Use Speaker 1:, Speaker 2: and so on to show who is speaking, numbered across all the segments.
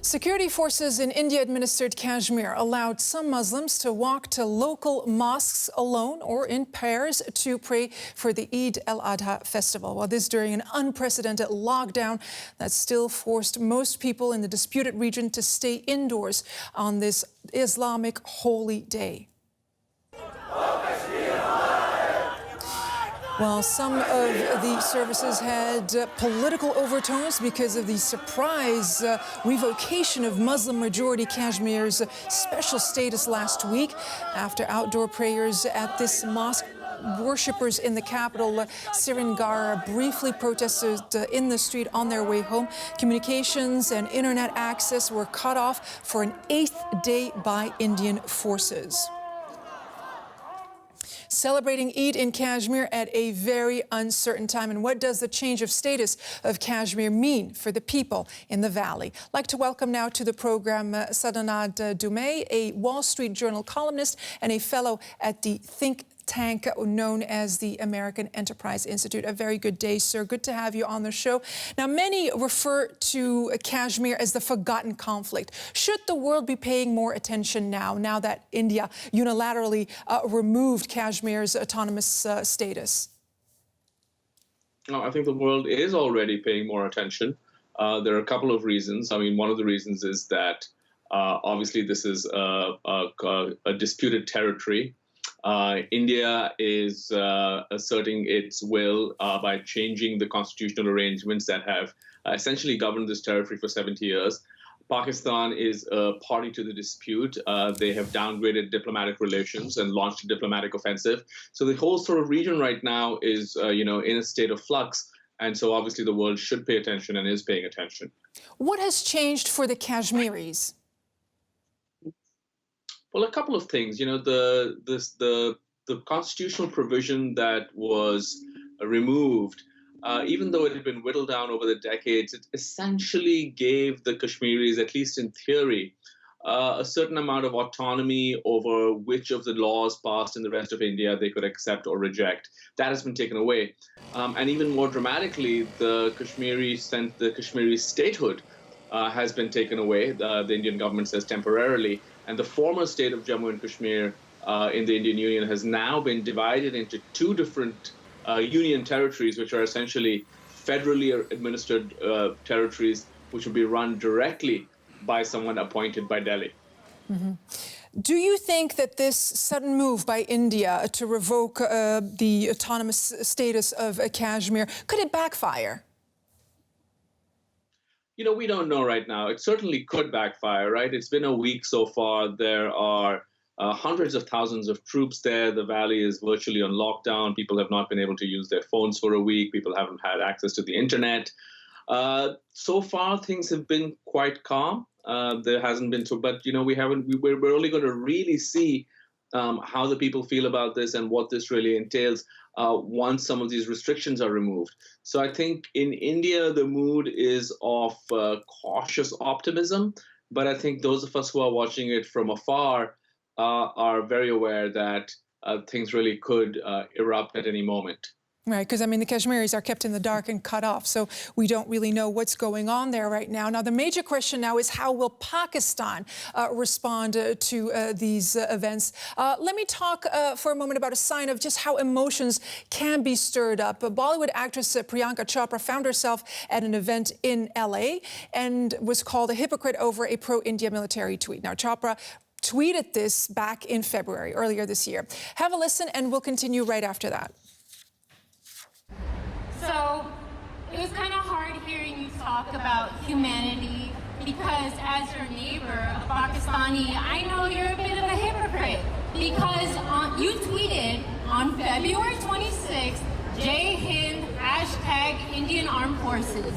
Speaker 1: Security forces in India-administered Kashmir allowed some Muslims to walk to local mosques alone or in pairs to pray for the Eid al-Adha festival. While this during an unprecedented lockdown that still forced most people in the disputed region to stay indoors on this Islamic holy day. Well, some of the services had political overtones because of the surprise revocation of Muslim-majority Kashmir's special status last week. After outdoor prayers at this mosque, worshippers in the capital, Srinigar, briefly protested in the street on their way home. Communications and internet access were cut off for an 8th day by Indian forces. Celebrating Eid in Kashmir at a very uncertain time. And what does the change of status of Kashmir mean for the people in the valley? I'd like to welcome now to the program Sadhana Dumay, a Wall Street Journal columnist and a fellow at the think tank known as the American Enterprise Institute. A very good day, sir. Good to have you on the show. Now, many refer to Kashmir as the forgotten conflict. Should the world be paying more attention now that India unilaterally removed Kashmir's autonomous status?
Speaker 2: No, I think the world is already paying more attention. There are a couple of reasons. I mean, one of the reasons is that obviously this is a disputed territory. India is asserting its will by changing the constitutional arrangements that have essentially governed this territory for 70 years. Pakistan is a party to the dispute. They have downgraded diplomatic relations and launched a diplomatic offensive. So the whole sort of region right now is, in a state of flux. And so obviously the world should pay attention and is paying attention.
Speaker 1: What has changed for the Kashmiris?
Speaker 2: Well, a couple of things. The constitutional provision that was removed, even though it had been whittled down over the decades, it essentially gave the Kashmiris, at least in theory, a certain amount of autonomy over which of the laws passed in the rest of India they could accept or reject. That has been taken away. And even more dramatically, the Kashmiri statehood has been taken away, the Indian government says temporarily. And the former state of Jammu and Kashmir in the Indian Union has now been divided into two different union territories, which are essentially federally administered territories, which will be run directly by someone appointed by Delhi.
Speaker 1: Mm-hmm. Do you think that this sudden move by India to revoke the autonomous status of Kashmir, could it backfire?
Speaker 2: We don't know right now. It certainly could backfire, right? It's been a week so far. There are hundreds of thousands of troops there. The valley is virtually on lockdown. People have not been able to use their phones for a week. People haven't had access to the internet. So far, things have been quite calm. There hasn't been but we're only going to really see how the people feel about this and what this really entails once some of these restrictions are removed. So I think in India, the mood is of cautious optimism, but I think those of us who are watching it from afar are very aware that things really could erupt at any moment.
Speaker 1: Right, because, I mean, the Kashmiris are kept in the dark and cut off, so we don't really know what's going on there right now. Now, the major question now is how will Pakistan respond to these events? Let me talk for a moment about a sign of just how emotions can be stirred up. Bollywood actress Priyanka Chopra found herself at an event in L.A. and was called a hypocrite over a pro-India military tweet. Now, Chopra tweeted this back in February, earlier this year. Have a listen, and we'll continue right after that.
Speaker 3: So it was kind of hard hearing you talk about humanity because as your neighbor, a Pakistani, I know you're a bit of a hypocrite because you tweeted on February 26th, Jai Hind, # Indian Armed Forces.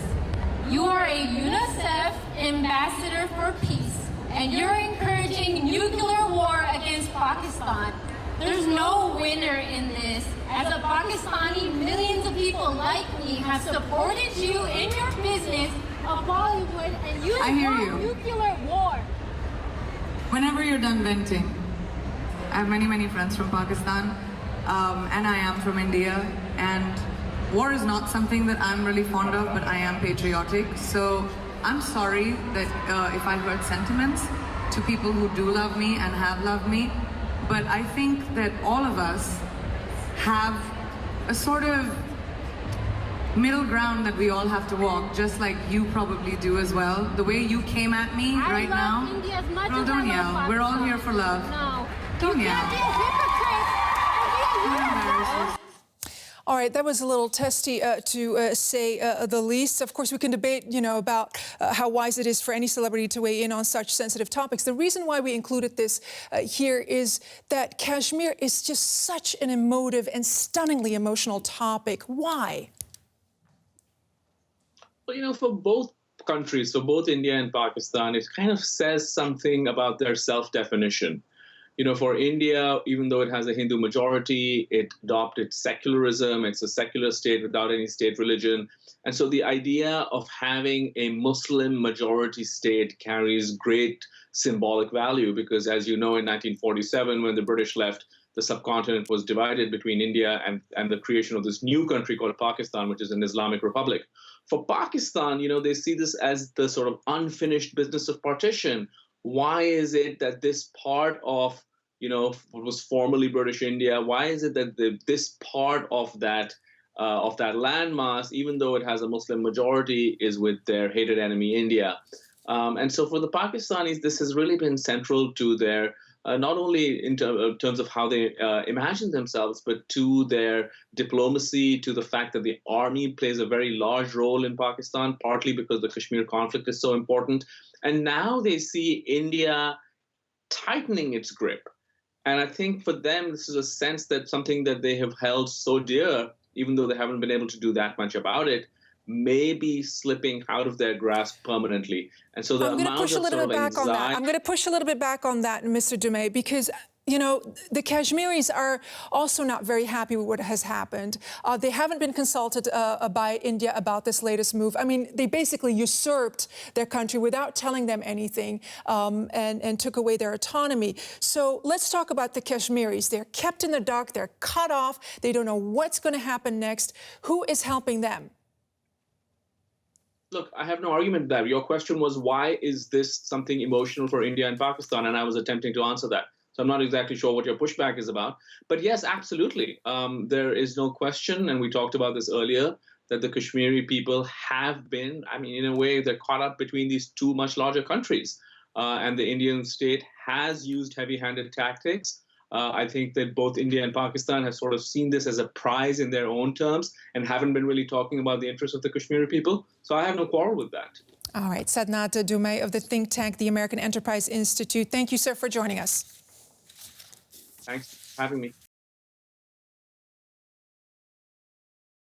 Speaker 3: You are a UNICEF ambassador for peace and you're encouraging nuclear war against Pakistan. There's no winner in this. As a Pakistani, millions of people like me have supported you in your business of Bollywood, and you want nuclear war.
Speaker 4: Whenever you're done venting, I have many friends from Pakistan, and I am from India, and war is not something that I'm really fond of, but I am patriotic. So I'm sorry that if I hurt sentiments to people who do love me and have loved me, but I think that all of us have a sort of middle ground that we all have to walk, just like you probably do as well. The way you came at me right now,
Speaker 3: India as much
Speaker 4: girl,
Speaker 3: as
Speaker 4: don't
Speaker 3: I love
Speaker 4: yell. We're all here for love.
Speaker 3: No.
Speaker 4: Don't
Speaker 3: You
Speaker 4: yell.
Speaker 3: can't be a hypocrite and be a hero.
Speaker 1: All right, that was a little testy to say the least. Of course, we can debate, about how wise it is for any celebrity to weigh in on such sensitive topics. The reason why we included this here is that Kashmir is just such an emotive and stunningly emotional topic. Why?
Speaker 2: Well, for both countries, for both India and Pakistan, it kind of says something about their self-definition. For India, even though it has a Hindu majority, it adopted secularism. It's a secular state without any state religion. And so the idea of having a Muslim majority state carries great symbolic value because, as you know, in 1947, when the British left, the subcontinent was divided between India and the creation of this new country called Pakistan, which is an Islamic republic. For Pakistan, they see this as the sort of unfinished business of partition. Why is it that this part of, what was formerly British India, why is it that this part of that landmass, even though it has a Muslim majority, is with their hated enemy, India? And so for the Pakistanis, this has really been central to their, not only in terms of how they imagine themselves, but to their diplomacy, to the fact that the army plays a very large role in Pakistan, partly because the Kashmir conflict is so important. And now they see India tightening its grip. And I think for them, this is a sense that something that they have held so dear, even though they haven't been able to do that much about it, may be slipping out of their grasp permanently. And so
Speaker 1: I'm going to push a little bit back on that. I'm going to push a little bit back on that, Mr. Dumay, because the Kashmiris are also not very happy with what has happened. They haven't been consulted by India about this latest move. I mean, they basically usurped their country without telling them anything and took away their autonomy. So let's talk about the Kashmiris. They're kept in the dark. They're cut off. They don't know what's going to happen next. Who is helping them?
Speaker 2: Look, I have no argument there. Your question was, why is this something emotional for India and Pakistan? And I was attempting to answer that. So I'm not exactly sure what your pushback is about. But yes, absolutely. There is no question, and we talked about this earlier, that the Kashmiri people have been, in a way, they're caught up between these two much larger countries. And the Indian state has used heavy-handed tactics. I think that both India and Pakistan have sort of seen this as a prize in their own terms and haven't been really talking about the interests of the Kashmiri people. So I have no quarrel with that.
Speaker 1: All right. Sadnat Dumay of the think tank, the American Enterprise Institute. Thank you, sir, for joining us.
Speaker 2: Thanks for having me.